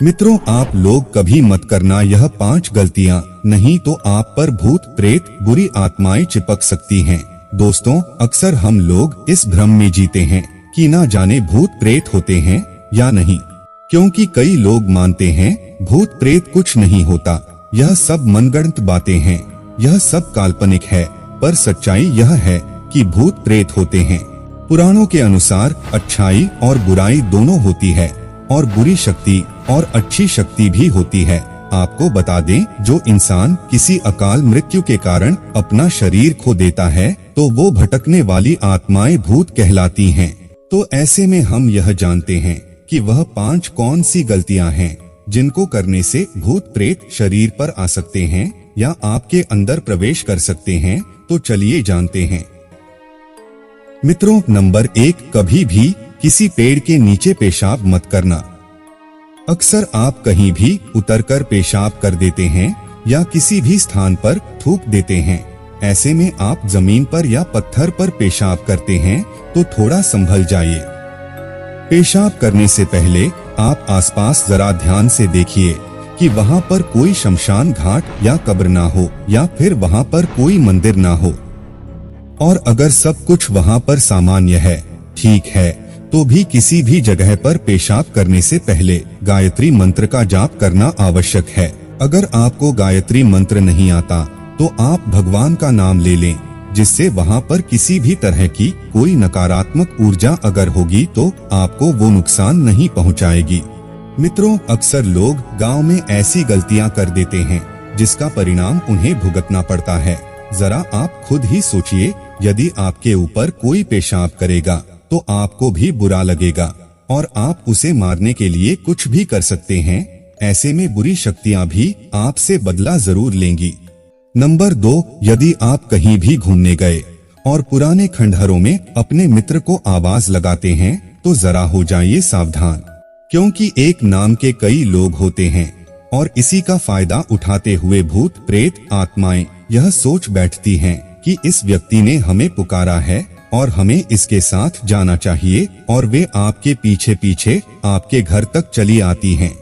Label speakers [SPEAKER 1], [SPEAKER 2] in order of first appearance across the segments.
[SPEAKER 1] मित्रों, आप लोग कभी मत करना यह 5 गलतियां, नहीं तो आप पर भूत प्रेत बुरी आत्माएं चिपक सकती हैं। दोस्तों, अक्सर हम लोग इस भ्रम में जीते हैं कि ना जाने भूत प्रेत होते हैं या नहीं, क्योंकि कई लोग मानते हैं भूत प्रेत कुछ नहीं होता, यह सब मनगढ़ंत बातें हैं, यह सब काल्पनिक है। पर सच्चाई यह है कि भूत प्रेत होते हैं। पुराणों के अनुसार अच्छाई और बुराई दोनों होती है, और बुरी शक्ति और अच्छी शक्ति भी होती है। आपको बता दें, जो इंसान किसी अकाल मृत्यु के कारण अपना शरीर खो देता है तो वो भटकने वाली आत्माएं भूत कहलाती हैं। तो ऐसे में हम यह जानते हैं कि वह 5 कौन सी गलतियां हैं जिनको करने से भूत प्रेत शरीर पर आ सकते हैं या आपके अंदर प्रवेश कर सकते हैं। तो चलिए जानते हैं। मित्रों, नंबर 1, कभी भी किसी पेड़ के नीचे पेशाब मत करना। अक्सर आप कहीं भी उतरकर पेशाब कर देते हैं या किसी भी स्थान पर थूक देते हैं। ऐसे में आप जमीन पर या पत्थर पर पेशाब करते हैं तो थोड़ा संभल जाइए। पेशाब करने से पहले आप आसपास जरा ध्यान से देखिए कि वहाँ पर कोई शमशान घाट या कब्र ना हो, या फिर वहाँ पर कोई मंदिर ना हो। और अगर सब कुछ वहाँ पर सामान्य है, ठीक है, तो भी किसी भी जगह पर पेशाब करने से पहले गायत्री मंत्र का जाप करना आवश्यक है। अगर आपको गायत्री मंत्र नहीं आता तो आप भगवान का नाम ले लें, जिससे वहाँ पर किसी भी तरह की कोई नकारात्मक ऊर्जा अगर होगी तो आपको वो नुकसान नहीं पहुँचाएगी। मित्रों, अक्सर लोग गांव में ऐसी गलतियां कर देते हैं जिसका परिणाम उन्हें भुगतना पड़ता है। जरा आप खुद ही सोचिए, यदि आपके ऊपर कोई पेशाब करेगा तो आपको भी बुरा लगेगा और आप उसे मारने के लिए कुछ भी कर सकते हैं। ऐसे में बुरी शक्तियां भी आपसे बदला जरूर लेंगी। नंबर 2, यदि आप कहीं भी घूमने गए और पुराने खंडहरों में अपने मित्र को आवाज लगाते हैं तो जरा हो जाइए सावधान, क्योंकि एक नाम के कई लोग होते हैं और इसी का फायदा उठाते हुए भूत प्रेत आत्माएं यह सोच बैठती हैं कि इस व्यक्ति ने हमें पुकारा है और हमें इसके साथ जाना चाहिए, और वे आपके पीछे पीछे आपके घर तक चली आती हैं।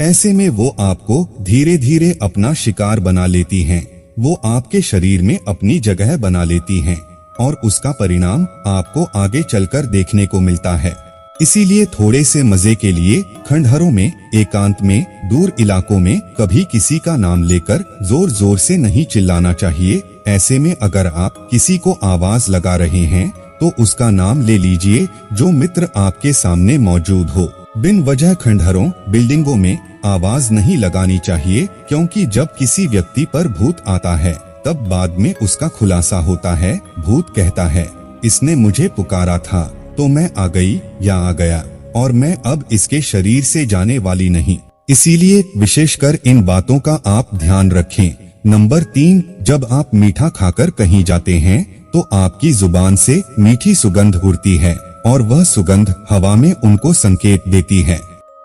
[SPEAKER 1] ऐसे में वो आपको धीरे धीरे अपना शिकार बना लेती हैं। वो आपके शरीर में अपनी जगह बना लेती हैं और उसका परिणाम आपको आगे चलकर देखने को मिलता है। इसीलिए थोड़े से मजे के लिए खंडहरों में, एकांत में, दूर इलाकों में कभी किसी का नाम लेकर जोर जोर से नहीं चिल्लाना चाहिए। ऐसे में अगर आप किसी को आवाज लगा रहे हैं तो उसका नाम ले लीजिए जो मित्र आपके सामने मौजूद हो। बिन वजह खंडहरों, बिल्डिंगों में आवाज नहीं लगानी चाहिए, क्योंकि जब किसी व्यक्ति पर भूत आता है तब बाद में उसका खुलासा होता है। भूत कहता है, इसने मुझे पुकारा था तो मैं आ गई या आ गया, और मैं अब इसके शरीर से जाने वाली नहीं। इसीलिए विशेषकर इन बातों का आप ध्यान रखें। नंबर 3, जब आप मीठा खाकर कहीं जाते हैं तो आपकी जुबान से मीठी सुगंध उड़ती है और वह सुगंध हवा में उनको संकेत देती है।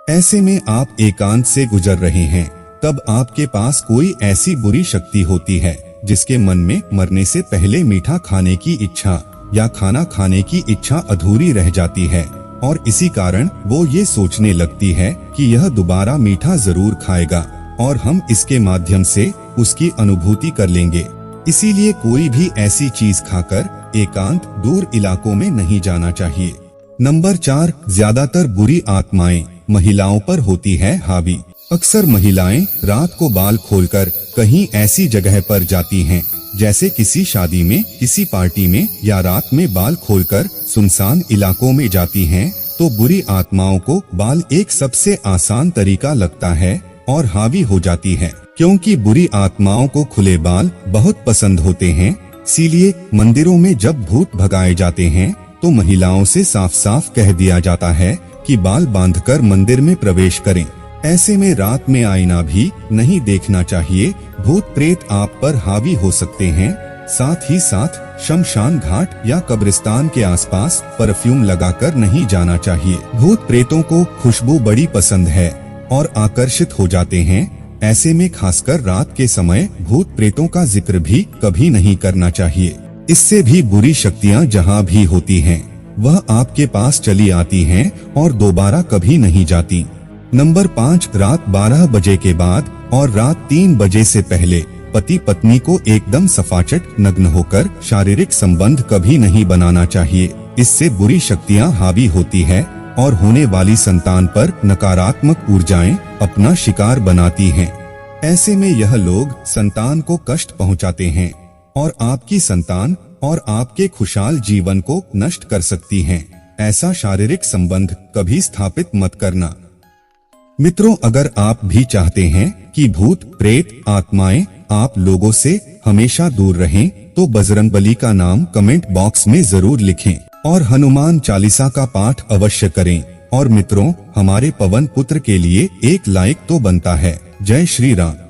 [SPEAKER 1] ऐसे में आप एकांत से गुजर रहे हैं, तब आपके पास कोई ऐसी बुरी शक्ति होती है जिसके मन में मरने से पहले मीठा खाने की इच्छा या खाना खाने की इच्छा अधूरी रह जाती है, और इसी कारण वो ये सोचने लगती है कि यह दोबारा मीठा जरूर खाएगा और हम इसके माध्यम से उसकी अनुभूति कर लेंगे। इसीलिए कोई भी ऐसी चीज खाकर एकांत दूर इलाकों में नहीं जाना चाहिए। नंबर 4, ज्यादातर बुरी आत्माएं महिलाओं पर होती है हावी। अक्सर महिलाएं रात को बाल खोलकर कहीं ऐसी जगह पर जाती हैं, जैसे किसी शादी में, किसी पार्टी में, या रात में बाल खोलकर सुनसान इलाकों में जाती हैं, तो बुरी आत्माओं को बाल एक सबसे आसान तरीका लगता है और हावी हो जाती है, क्योंकि बुरी आत्माओं को खुले बाल बहुत पसंद होते हैं। इसीलिए मंदिरों में जब भूत भगाए जाते हैं तो महिलाओं से साफ साफ कह दिया जाता है कि बाल बांधकर मंदिर में प्रवेश करें। ऐसे में रात में आईना भी नहीं देखना चाहिए, भूत प्रेत आप पर हावी हो सकते हैं। साथ ही साथ शमशान घाट या कब्रिस्तान के आसपास परफ्यूम लगाकर नहीं जाना चाहिए। भूत प्रेतों को खुशबू बड़ी पसंद है और आकर्षित हो जाते हैं। ऐसे में खासकर रात के समय भूत प्रेतों का जिक्र भी कभी नहीं करना चाहिए। इससे भी बुरी शक्तियां जहां भी होती हैं, वह आपके पास चली आती हैं और दोबारा कभी नहीं जाती। नंबर 5, रात 12 बजे के बाद और रात 3 बजे से पहले पति पत्नी को एकदम सफाचट नग्न होकर शारीरिक संबंध कभी नहीं बनाना चाहिए। इससे बुरी शक्तियां हावी होती है और होने वाली संतान पर नकारात्मक ऊर्जाएं अपना शिकार बनाती हैं। ऐसे में यह लोग संतान को कष्ट पहुंचाते हैं और आपकी संतान और आपके खुशहाल जीवन को नष्ट कर सकती हैं। ऐसा शारीरिक संबंध कभी स्थापित मत करना। मित्रों, अगर आप भी चाहते हैं कि भूत प्रेत आत्माएं आप लोगों से हमेशा दूर रहें, तो बजरंगबली का नाम कमेंट बॉक्स में जरूर लिखें और हनुमान चालीसा का पाठ अवश्य करें। और मित्रों, हमारे पवन पुत्र के लिए एक लाइक तो बनता है। जय श्री राम।